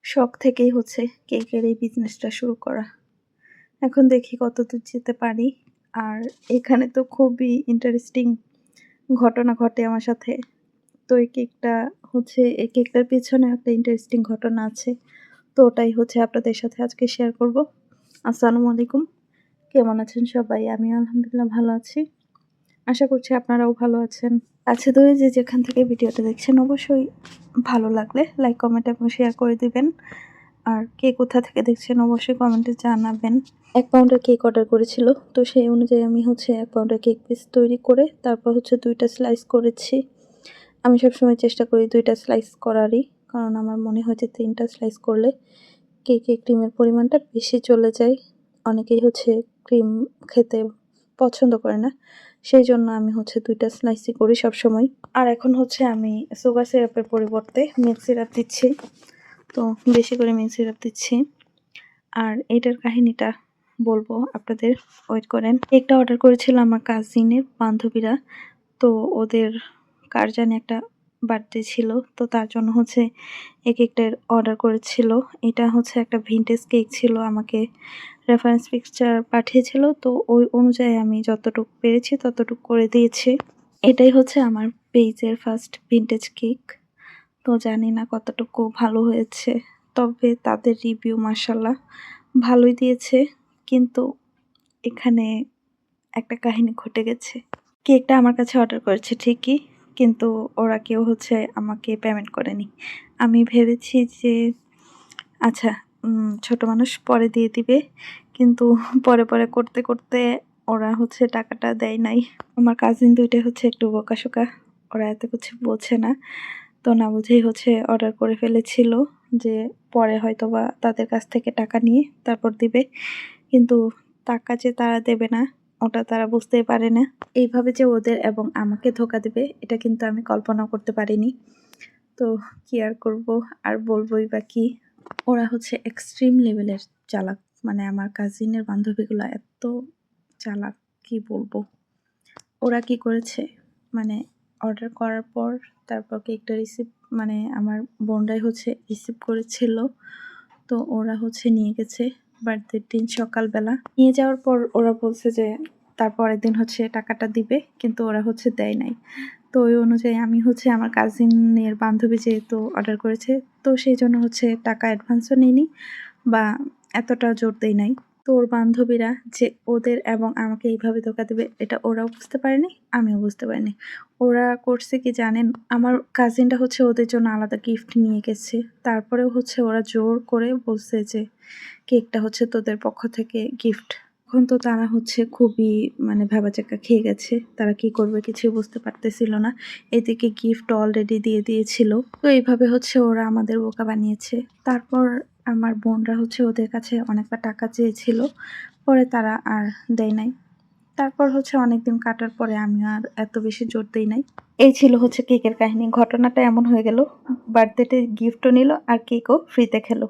শখ থেকেই হচ্ছে কেকের এই বিজনেসটা শুরু করা। এখন দেখি কতদূর যেতে পারি। আর এখানে তো খুবই ইন্টারেস্টিং ঘটনা ঘটে আমার সাথে। তো এই কেকটার পেছনে একটা ইন্টারেস্টিং ঘটনা আছে। তো ওটাই হচ্ছে আপনাদের সাথে আজকে শেয়ার করব। আসসালামু আলাইকুম। কেমন আছেন সবাই? আমি আলহামদুলিল্লাহ ভালো আছি। আশা করছি আপনারাও ভালো আছেন। কাছে দূরে যে যেখান থেকে ভিডিওটা দেখছেন অবশ্যই ভালো লাগলে লাইক, কমেন্ট এবং শেয়ার করে দিবেন। আর কে কোথা থেকে দেখছেন অবশ্যই কমেন্টে জানাবেন। ১ পাউন্ডের কেক অর্ডার করেছিল। তো সেই অনুযায়ী আমি হচ্ছে ১ পাউন্ডের কেক পিস তৈরি করে তারপর হচ্ছে ২ টা স্লাইস করেছি। আমি সবসময় চেষ্টা করি ২ টা স্লাইস করারই। কারণ আমার মনে হয় যে ৩ টা স্লাইস করলে কেকে ক্রিমের পরিমাণটা বেশি চলে যায়। অনেকেই হচ্ছে ক্রিম খেতে পছন্দ করে না। সেইজন্য আমি হচ্ছে ২ টা স্লাইসই করি সবসময়। আর এখন হচ্ছে আমি সুগার সিরাপের পরিবর্তে মিল্ক সিরাপ দিচ্ছি। তো বেশি করে মিল্ক সিরাপ দিচ্ছি। আর এইটার কাহিনীটা বলবো আপনাদের, ওয়েট করেন। কেকটা অর্ডার করেছিল আমার কাজিনের বান্ধবীরা। তো ওদের কার জানি একটা বার্থডে ছিল। তো তার জন্য হচ্ছে এই কেকটার অর্ডার করেছিল। এটা হচ্ছে একটা ভিনটেজ কেক ছিল। আমাকে রেফারেন্স পিকচার পাঠিয়েছিল। তো ওই অনুযায়ী আমি যতটুকু পেরেছি ততটুকু করে দিয়েছি। এটাই হচ্ছে আমার পেজের ফার্স্ট ভিনটেজ কেক। তো জানি না কতটুকু ভালো হয়েছে। তবে তাদের রিভিউ মাশাআল্লাহ ভালোই দিয়েছে। কিন্তু এখানে একটা কাহিনী ঘটে গেছে। কেকটা আমার কাছে অর্ডার করেছে ঠিকই, কিন্তু ওরা কেউ হচ্ছে আমাকে পেমেন্ট করেনি। আমি ভেবেছি যে আচ্ছা ছোট মানুষ পরে দিয়ে দিবে। কিন্তু পরে করতে ওরা হচ্ছে টাকাটা দেয় নাই। আমার কাজিন ২ টা হচ্ছে একটু বোকাশোকা। ওরা এত কিছু বোঝে না। তো না বুঝেই হচ্ছে অর্ডার করে ফেলেছিল যে পরে হয়তোবা তাদের কাছ থেকে টাকা নিয়ে তারপর দিবে। কিন্তু টাকা যে তারা দেবে না ওটা তারা বুঝতেই পারে না। এইভাবে যে ওদের এবং আমাকে ধোঁকা দেবে এটা কিন্তু আমি কল্পনাও করতে পারিনি। তো কি আর করব, আর বলবোই বা কি। ওরা হচ্ছে এক্সট্রিম লেভেলের চালাক। মানে আমার কাজিনের বান্ধবীগুলা এত চালাক, কি বলবো। ওরা কি করেছে, মানে অর্ডার করার পর তারপর কেকটা মানে আমার বোনরাই হচ্ছে রিসিভ করেছিল। তো ওরা হচ্ছে নিয়ে গেছে বার্থডের দিন সকালবেলা। নিয়ে যাওয়ার পর ওরা বলছে যে তারপরের দিন হচ্ছে টাকাটা দিবে, কিন্তু ওরা হচ্ছে দেয় নাই। তো ওই অনুযায়ী আমি হচ্ছে আমার কাজিনের বান্ধবী যেহেতু অর্ডার করেছে, তো সেই জন্য হচ্ছে টাকা অ্যাডভান্সও নিইনি বা এতটা জোর দেই নাই। তো ওর বান্ধবীরা যে ওদের এবং আমাকে এইভাবে ধোঁকা দেবে এটা ওরাও বুঝতে পারেনি, আমিও বুঝতে পারিনি। ওরা করছে কি জানেন? আমার কাজিনটা হচ্ছে ওদের জন্য আলাদা গিফট নিয়ে গেছে। তারপরেও হচ্ছে ওরা জোর করে বলছে যে কেকটা হচ্ছে তোদের পক্ষ থেকে গিফট। এখন তো তারা হচ্ছে খুবই মানে ভ্যাবাচ্যাকা খেয়ে গেছে। তারা কি করবে কিছুই বুঝতে পারতেছিল না। এদিকে গিফট অলরেডি দিয়ে দিয়েছিল। তো এইভাবে হচ্ছে ওরা আমাদের বোকা বানিয়েছে। তারপর আমার বোনরা হচ্ছে ওদের কাছে অনেকটা টাকা চেয়েছিল। পরে তারা আর দেয় নাই। তারপর হচ্ছে অনেকদিন কাটার পরে আমি আর এত বেশি জোর দেই নাই। এই ছিল হচ্ছে কেকের কাহিনী। ঘটনাটা এমন হয়ে গেল, বার্থডেতে গিফটও নিল আর কেকও ফ্রিতে খেলো।